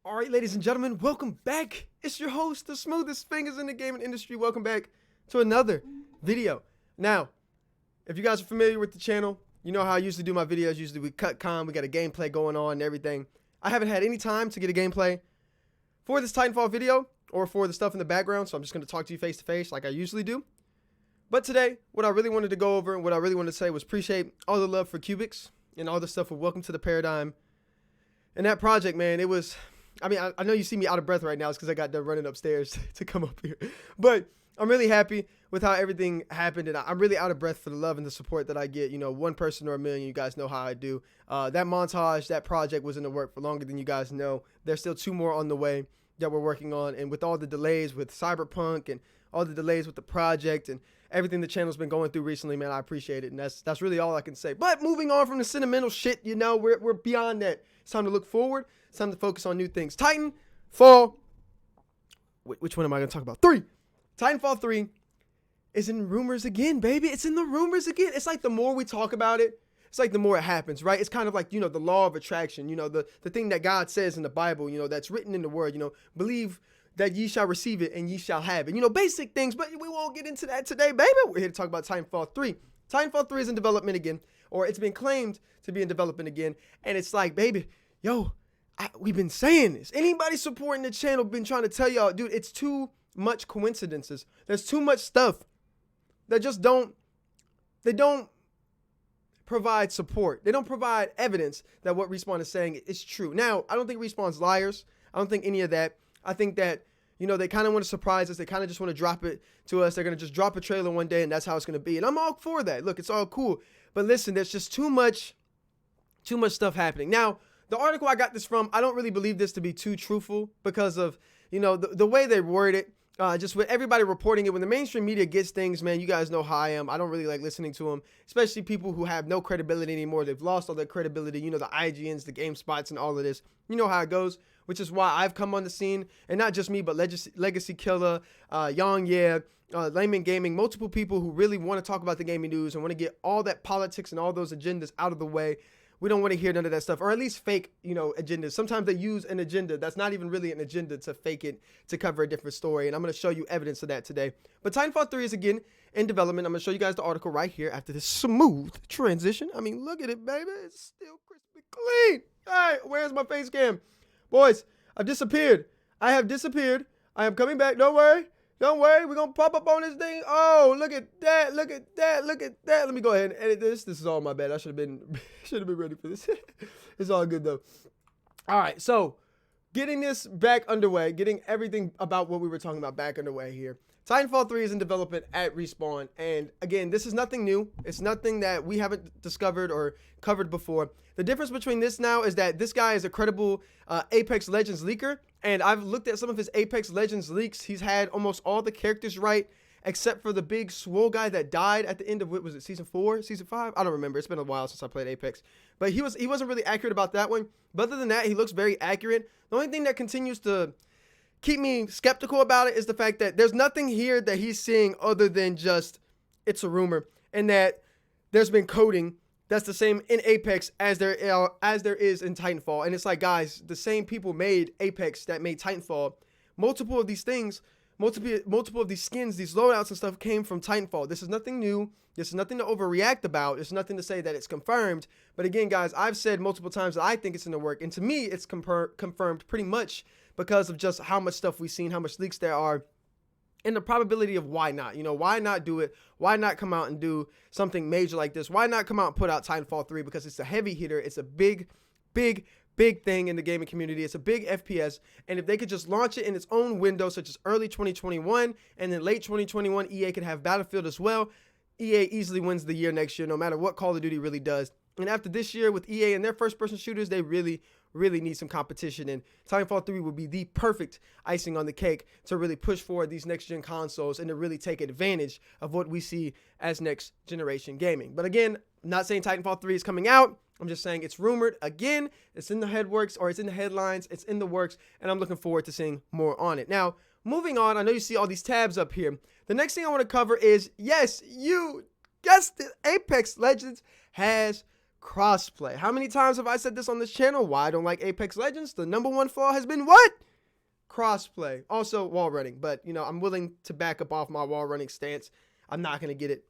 All right, ladies and gentlemen, welcome back. It's your host, the smoothest fingers in the gaming industry. Welcome back to another video. Now, if you guys are familiar with the channel, you know how I usually do my videos. Usually we cut we got a gameplay going on and everything. I haven't had any time to get a gameplay for this Titanfall video or for the stuff in the background, so I'm just going to talk to you face to face like I usually do. But today, what I really wanted to go over and what I really wanted to say was appreciate all the love for Cubics and all the stuff with Welcome to the Paradigm. And that project, man, it was... I mean, I know you see me out of breath right now. It's because I got done running upstairs to come up here. But I'm really happy with how everything happened. And I'm really out of breath for the love and the support that I get. You know, one person or a million, you guys know how I do. That montage, that project was in the work for longer than you guys know. There's still 2 more on the way that we're working on. And with all the delays with Cyberpunk and all the delays with the project and everything the channel's been going through recently, man, I appreciate it. And that's really all I can say. But moving on from the sentimental shit, you know, we're beyond that. It's time to look forward. It's time to focus on new things. Titanfall. Which one am I going to talk about? 3. Titanfall 3 is in rumors again, baby. It's in the rumors again. It's like the more we talk about it, it's like the more it happens, right? It's kind of like, you know, the law of attraction, you know, the thing that God says in the Bible, you know, that's written in the word, you know, believe that ye shall receive it and ye shall have it. You know, basic things, but we won't get into that today, baby. We're here to talk about Titanfall 3. Titanfall 3 is in development again, or it's been claimed to be in development again. And it's like, baby, yo, we've been saying this. Anybody supporting the channel been trying to tell y'all, dude, it's too much coincidences. There's too much stuff that just they don't provide support. They don't provide evidence that what Respawn is saying is true. Now, I don't think Respawn's liars. I don't think any of that. I think that, you know, they kind of want to surprise us. They kind of just want to drop it to us. They're going to just drop a trailer one day and that's how it's going to be. And I'm all for that. Look, it's all cool. But listen, there's just too much stuff happening. Now, the article I got this from, I don't really believe this to be too truthful because of, you know, the way they word it, just with everybody reporting it. When the mainstream media gets things, man, you guys know how I am. I don't really like listening to them, especially people who have no credibility anymore. They've lost all their credibility. You know, the IGNs, the GameSpots, and all of this. You know how it goes, which is why I've come on the scene. And not just me, but Legacy Killer, Young Yeah, Layman Gaming, multiple people who really want to talk about the gaming news and want to get all that politics and all those agendas out of the way. We don't want to hear none of that stuff, or at least fake, you know, agendas. Sometimes they use an agenda that's not even really an agenda to fake it, to cover a different story. And I'm going to show you evidence of that today. But Titanfall 3 is again in development. I'm going to show you guys the article right here after this smooth transition. I mean, look at it, baby. It's still crispy clean. All right, where's my face cam? Boys, I've disappeared. I have disappeared. I am coming back. Don't worry. Don't worry, we're going to pop up on this thing. Oh, look at that, look at that, look at that. Let me go ahead and edit this. This is all my bad. I should have been ready for this. It's all good, though. All right, so getting this back underway, getting everything about what we were talking about back underway here. Titanfall 3 is in development at Respawn. And again, this is nothing new. It's nothing that we haven't discovered or covered before. The difference between this now is that this guy is a credible Apex Legends leaker. And I've looked at some of his Apex Legends leaks. He's had almost all the characters right, except for the big swole guy that died at the end of, what was it, season 4, season 5? I don't remember. It's been a while since I played Apex. But he wasn't really accurate about that one. But other than that, he looks very accurate. The only thing that continues to keep me skeptical about it is the fact that there's nothing here that he's seeing other than just it's a rumor, and that there's been coding that's the same in Apex as there is in Titanfall. And it's like, guys, the same people made Apex that made Titanfall. Multiple of these things, multiple of these skins, these loadouts and stuff came from Titanfall. This is nothing new. This is nothing to overreact about. It's nothing to say that it's confirmed. But again, guys, I've said multiple times that I think it's in the work. And to me, it's confirmed pretty much because of just how much stuff we've seen, how much leaks there are, and the probability of why not. You know, why not do it? Why not come out and do something major like this? Why not come out and put out Titanfall 3? Because it's a heavy hitter. It's a big thing in the gaming community. It's a big FPS. And if they could just launch it in its own window, such as early 2021, and then late 2021, EA could have Battlefield as well. EA easily wins the year next year, no matter what Call of Duty really does. And after this year with EA and their first-person shooters, they really need some competition. And Titanfall 3 would be the perfect icing on the cake to really push forward these next-gen consoles and to really take advantage of what we see as next-generation gaming. But again, I'm not saying Titanfall 3 is coming out. I'm just saying it's rumored again. It's in the headworks, or it's in the headlines. It's in the works, and I'm looking forward to seeing more on it. Now, moving on, I know you see all these tabs up here. The next thing I want to cover is, yes, you guessed it, Apex Legends has crossplay. How many times have I said this on this channel? Why I don't like Apex Legends? The number one flaw has been what? Crossplay. Also wall running, but you know, I'm willing to back up off my wall running stance. I'm not going to get it.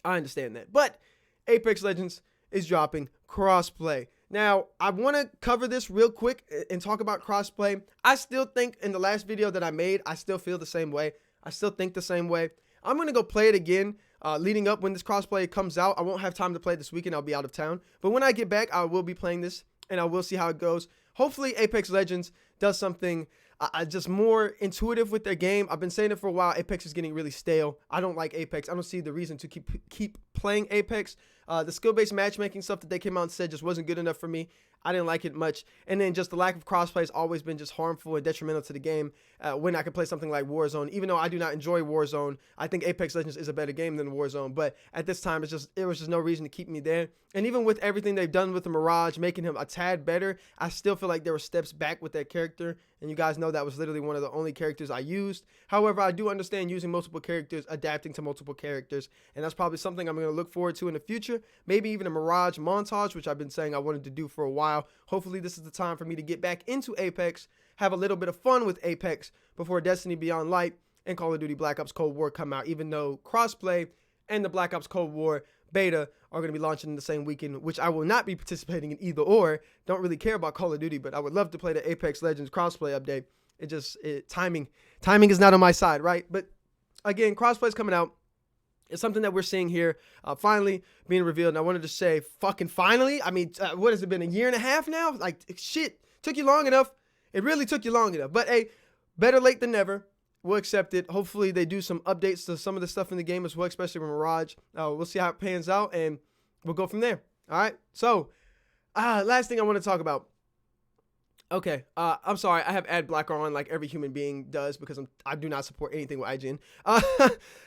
I understand that. But Apex Legends is dropping crossplay. Now, I want to cover this real quick and talk about crossplay. I still think in the last video that I made, I still feel the same way. I still think the same way. I'm going to go play it again leading up when this crossplay comes out. I won't have time to play this weekend. I'll be out of town. But when I get back, I will be playing this and I will see how it goes. Hopefully, Apex Legends does something just more intuitive with their game. I've been saying it for a while. Apex is getting really stale. I don't like Apex. I don't see the reason to keep playing Apex. The skill-based matchmaking stuff that they came out and said just wasn't good enough for me. I didn't like it much. And then just the lack of crossplay has always been just harmful and detrimental to the game when I could play something like Warzone. Even though I do not enjoy Warzone, I think Apex Legends is a better game than Warzone. But at this time, it was just no reason to keep me there. And even with everything they've done with the Mirage, making him a tad better, I still feel like there were steps back with that character. And you guys know that was literally one of the only characters I used. However, I do understand using multiple characters, adapting to multiple characters. And that's probably something I'm going to look forward to in the future. Maybe even a Mirage montage, which I've been saying I wanted to do for a while. Hopefully this is the time for me to get back into Apex, have a little bit of fun with Apex before Destiny Beyond Light and Call of Duty Black Ops Cold War come out, even though crossplay and the Black Ops Cold War beta are going to be launching in the same weekend, which I will not be participating in either or. Don't really care about Call of Duty, but I would love to play the Apex Legends crossplay update. Timing is not on my side, right? But again, crossplay is coming out. It's something that we're seeing here finally being revealed. And I wanted to say fucking finally. I mean, what has it been, a year and a half now? Like, shit, took you long enough. It really took you long enough. But hey, better late than never. We'll accept it. Hopefully they do some updates to some of the stuff in the game as well, especially with Mirage. We'll see how it pans out and we'll go from there. All right. So last thing I want to talk about. Okay, I'm sorry. I have ad blocker on like every human being does because I do not support anything with IGN.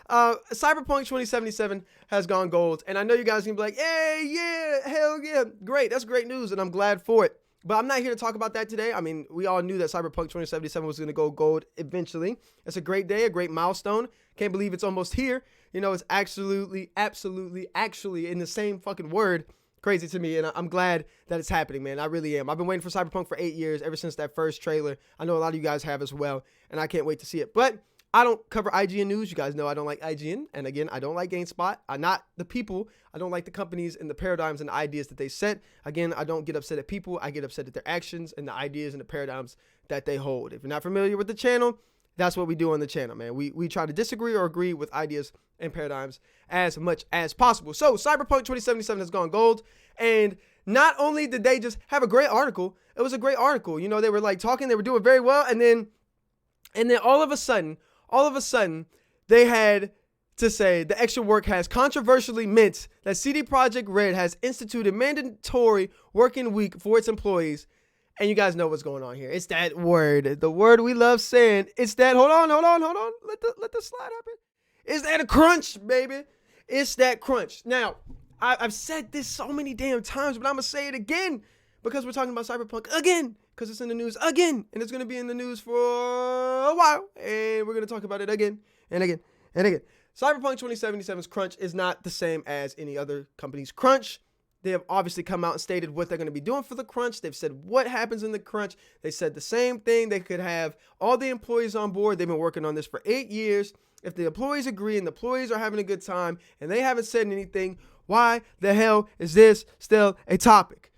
Cyberpunk 2077 has gone gold, and I know you guys are gonna be like, "Hey, yeah, hell yeah, great, that's great news," and I'm glad for it. But I'm not here to talk about that today. I mean, we all knew that Cyberpunk 2077 was gonna go gold eventually. It's a great day, a great milestone. Can't believe it's almost here. You know, it's absolutely in the same fucking word. Crazy to me, and I'm glad that it's happening, man. I really am. I've been waiting for Cyberpunk for 8 years, ever since that first trailer. I know a lot of you guys have as well, and I can't wait to see it. But I don't cover IGN news. You guys know I don't like IGN, and again, I don't like GameSpot. I'm not the people. I don't like the companies and the paradigms and the ideas that they set. Again, I don't get upset at people. I get upset at their actions and the ideas and the paradigms that they hold. If you're not familiar with the channel, that's what we do on the channel, man. We try to disagree or agree with ideas and paradigms as much as possible. So Cyberpunk 2077 has gone gold, and not only did they just have a great article, it was a great article. You know, they were like talking, they were doing very well, and then all of a sudden, they had to say the extra work has controversially meant that CD Projekt Red has instituted mandatory working week for its employees. And you guys know what's going on here. It's that word, the word we love saying. It's that, hold on. Let the slide happen. It's that a crunch, baby. It's that crunch. Now, I've said this so many damn times, but I'm going to say it again because we're talking about Cyberpunk again, because it's in the news again, and it's going to be in the news for a while, and we're going to talk about it again and again and again. Cyberpunk 2077's crunch is not the same as any other company's crunch. They have obviously come out and stated what they're going to be doing for the crunch. They've said what happens in the crunch. They said the same thing. They could have all the employees on board. They've been working on this for 8 years. If the employees agree and the employees are having a good time and they haven't said anything, why the hell is this still a topic?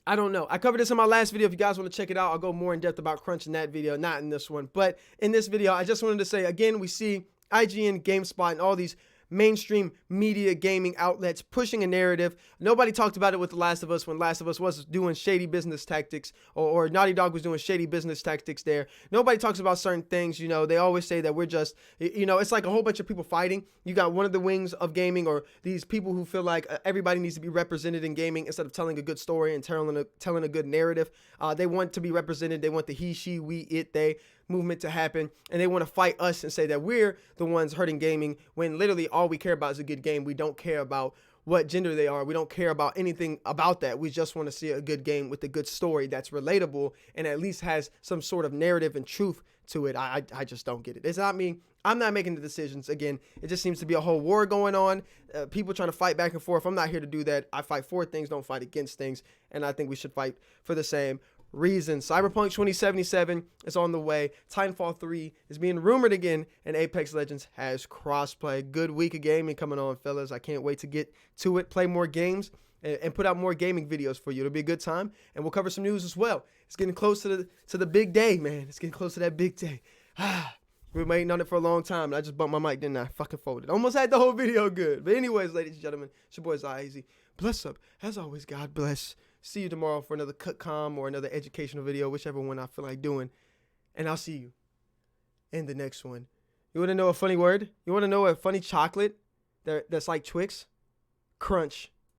I don't know. I covered this in my last video. If you guys want to check it out, I'll go more in depth about crunch in that video, not in this one. But in this video, I just wanted to say, again, we see IGN, GameSpot, and all these mainstream media gaming outlets pushing a narrative. Nobody talked about it with The Last of Us when Last of Us was doing shady business tactics, or Naughty Dog was doing shady business tactics there. Nobody talks about certain things. You know, they always say that we're just, you know, it's like a whole bunch of people fighting. You got one of the wings of gaming, or these people who feel like everybody needs to be represented in gaming instead of telling a good story and telling a good narrative. They want to be represented. They want the he, she, we, it, they movement to happen, and they want to fight us and say that we're the ones hurting gaming when literally all we care about is a good game. We don't care about what gender they are. We don't care about anything about that. We just want to see a good game with a good story that's relatable and at least has some sort of narrative and truth to it. I just don't get it. It's not me. I'm not making the decisions. Again, it just seems to be a whole war going on. People trying to fight back and forth. I'm not here to do that. I fight for things, don't fight against things. And I think we should fight for the same reason. Cyberpunk 2077 is on the way. Titanfall 3 is being rumored again, and Apex Legends has crossplay. Good week of gaming coming on, fellas. I can't wait to get to it, play more games, and put out more gaming videos for you. It'll be a good time, and we'll cover some news as well. It's getting close to the big day, man. It's getting close to that big day. We've been waiting on it for a long time, and I just bumped my mic, didn't I? Fucking folded. Almost had the whole video good. But anyways, ladies and gentlemen, it's your boy Easy. Bless up. As always, God bless. See you tomorrow for another cutcom or another educational video, whichever one I feel like doing. And I'll see you in the next one. You want to know a funny word? You want to know a funny chocolate that's like Twix? Crunch.